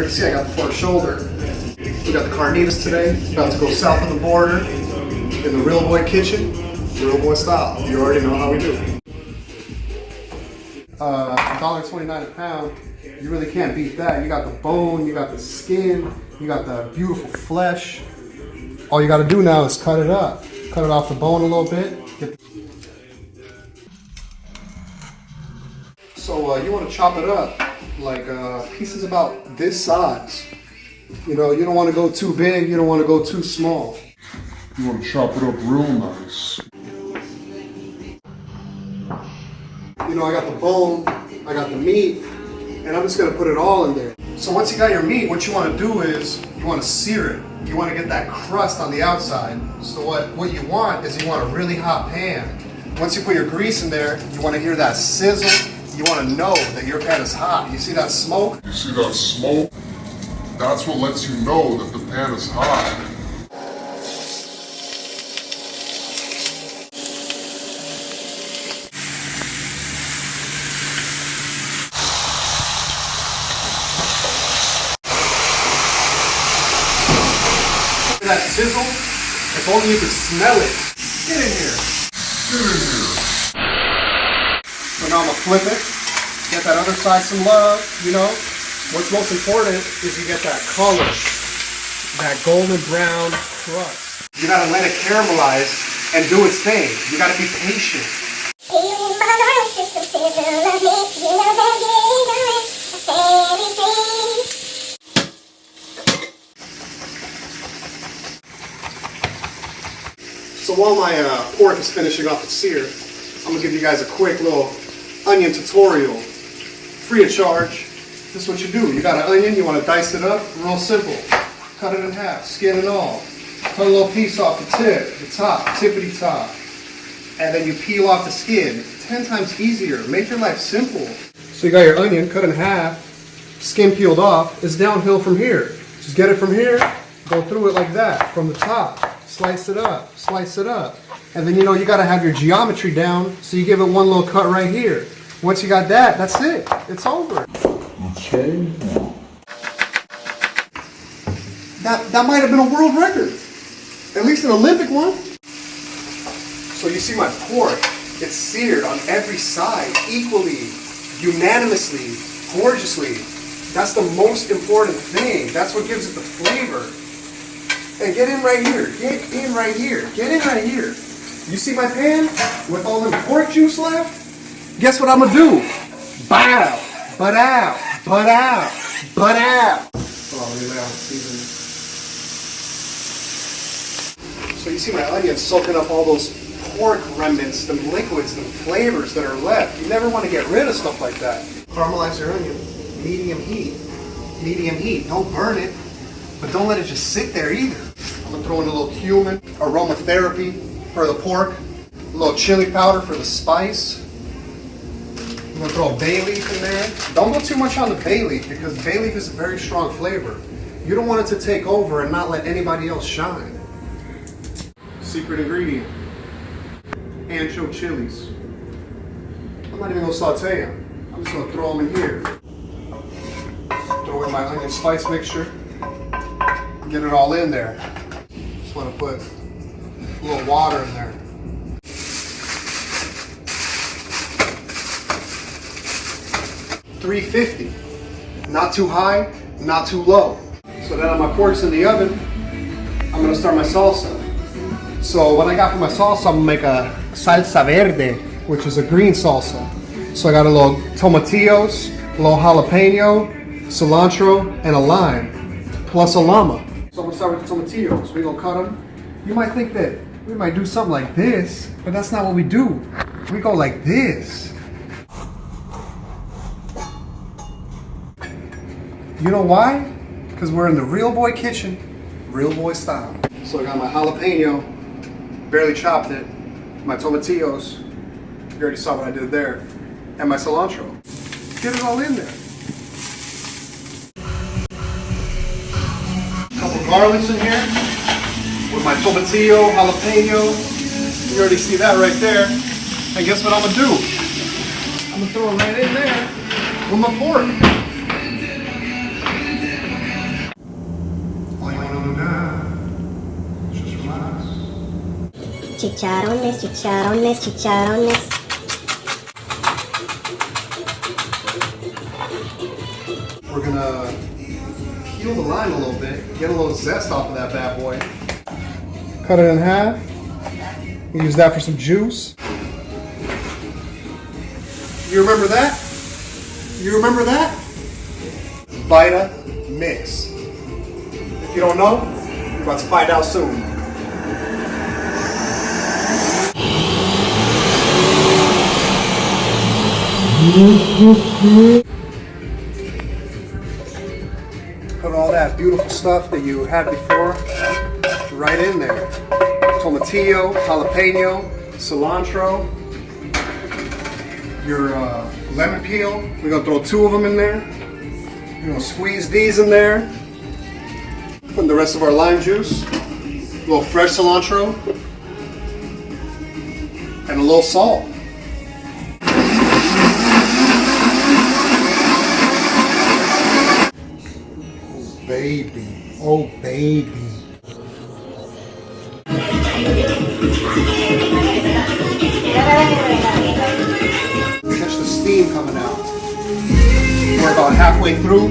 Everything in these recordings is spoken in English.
already see I got the pork shoulder. We got the carnitas today. About to go south of the border in the Real Boy kitchen, Real Boy style. You already know how we do. $1.29 a pound. You really can't beat that. You got the bone, you got the skin, you got the beautiful flesh. All you got to do now is cut it up. Cut it off the bone a little bit. So you want to chop it up like pieces about this size. You know, you don't want to go too big, you don't want to go too small. You want to chop it up real nice. You know, I got the bone, I got the meat, and I'm just going to put it all in there. So once you got your meat, what you want to do is you want to sear it. You want to get that crust on the outside. So what you want is you want a really hot pan. Once you put your grease in there, you want to hear that sizzle. You want to know that your pan is hot. You see that smoke? You see that smoke? That's what lets you know that the pan is hot. That sizzle, if only you could smell it. Get in here. Get in here. So now I'm gonna flip it, get that other side some love, you know. What's most important is you get that color, that golden brown crust. You gotta let it caramelize and do its thing. You gotta be patient. So while my pork is finishing off its sear, I'm gonna give you guys a quick little onion tutorial, free of charge. This is what you do. You got an onion, you want to dice it up, real simple. Cut it in half, skin and all. Cut a little piece off the tip, the top, tippity top. And then you peel off the skin. 10 times easier. Make your life simple. So you got your onion cut in half, skin peeled off. It's downhill from here. Just get it from here, go through it like that, from the top. Slice it up, slice it up. And then you know you gotta have your geometry down, so you give it one little cut right here. Once you got that, that's it. It's over. Okay. That might have been a world record. At least an Olympic one. So you see my pork, it's seared on every side, equally, unanimously, gorgeously. That's the most important thing. That's what gives it the flavor. And get in right here, get in right here, get in right here. You see my pan with all the pork juice left? Guess what I'm gonna do? Butt out, butt out, butt out, butt out. So you see my onions soaking up all those pork remnants, the liquids, the flavors that are left. You never want to get rid of stuff like that. Caramelize your onion, medium heat. Medium heat, don't burn it, but don't let it just sit there either. I'm gonna throw in a little cumin, aromatherapy for the pork, a little chili powder for the spice. I'm gonna throw a bay leaf in there. Don't go too much on the bay leaf because bay leaf is a very strong flavor. You don't want it to take over and not let anybody else shine. Secret ingredient, ancho chilies. I'm not even gonna saute them. I'm just gonna throw them in here. Throw in my onion spice mixture. Get it all in there. Just want to put a little water in there. $350. Not too high, not too low. So now my pork's in the oven, I'm going to start my salsa. So what I got for my salsa, I'm going to make a salsa verde, which is a green salsa. So I got a little tomatillos, a little jalapeno, cilantro, and a lime, plus a llama. So I'm gonna start with the tomatillos. We're gonna cut them. You might think that we might do something like this, but that's not what we do. We go like this. You know why? Because we're in the Real Boy kitchen, Real Boy style. So I got my jalapeno, barely chopped it, my tomatillos, you already saw what I did there, and my cilantro. Get it all in there. Garlics in here with my tomatillo, jalapeno. You already see that right there. And guess what I'm gonna do? I'm gonna throw it right in there with my pork. Chicharrones, chicharrones, chicharrones. We're gonna peel the lime a little bit, get a little zest off of that bad boy. Cut it in half. Use that for some juice. You remember that? You remember that? Vita Mix. If you don't know, you're about to find out soon. Put all that beautiful stuff that you had before right in there. Tomatillo, jalapeno, cilantro, your lemon peel. We're gonna throw 2 of them in there. We're gonna squeeze these in there. Put the rest of our lime juice, a little fresh cilantro, and a little salt. Oh baby, oh baby. Catch the steam coming out. We're about halfway through.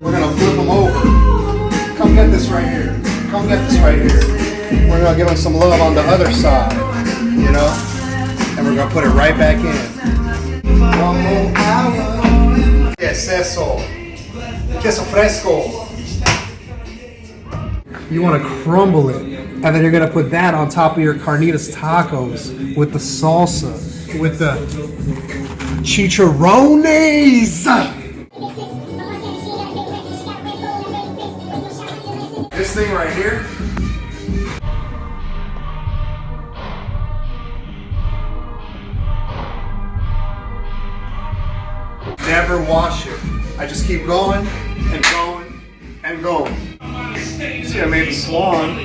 We're gonna flip them over. Come get this right here. Come get this right here. We're gonna give them some love on the other side, you know? And we're gonna put it right back in. 1 more hour. Yes, eso. Queso fresco. You want to crumble it, and then you're going to put that on top of your carnitas tacos with the salsa, with the chicharrones. This thing right here. Never wash it. I just keep going and going and going. See, I made the swan.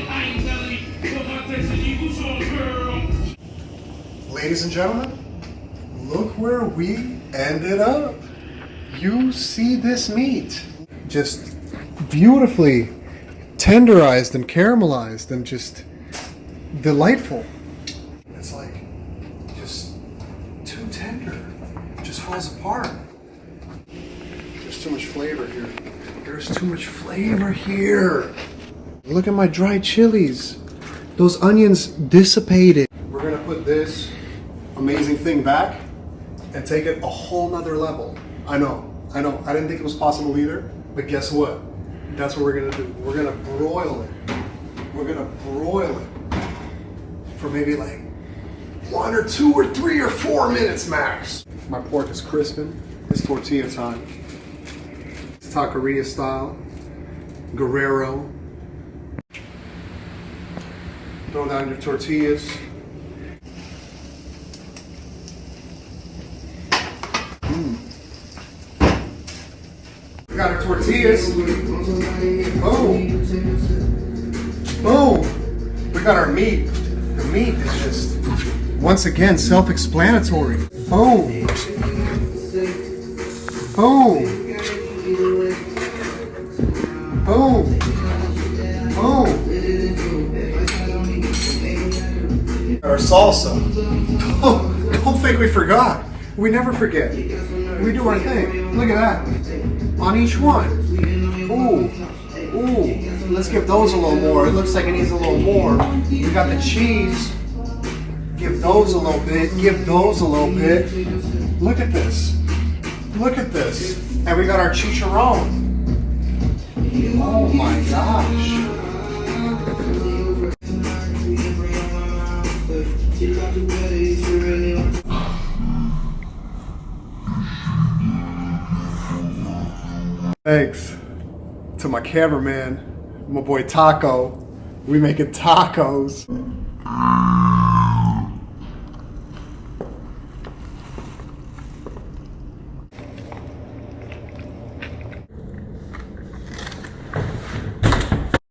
Ladies and gentlemen, look where we ended up. You see this meat. Just beautifully tenderized and caramelized and just delightful. It's like just too tender. It just falls apart. There's too much flavor here. There's too much flavor here. Look at my dried chilies. Those onions dissipated. We're gonna put this amazing thing back and take it a whole nother level. I know. I didn't think it was possible either, but guess what? That's what we're gonna do. We're gonna broil it. We're gonna broil it for maybe like 1 or 2 or 3 or 4 minutes max. My pork is crisping. It's tortilla time. It's taqueria style. Guerrero. Throw down your tortillas. We got our tortillas. Boom. Boom. We got our meat. The meat is just, once again, self-explanatory. Boom. Boom. Boom. Boom. Our salsa. Don't think we forgot. We never forget. We do our thing. Look at that. On each one. Ooh. Ooh. Let's give those a little more. It looks like it needs a little more. We got the cheese. Give those a little bit. Give those a little bit. Look at this. Look at this. And we got our chicharron. Oh my gosh. Thanks to my cameraman, my boy Taco. We making tacos.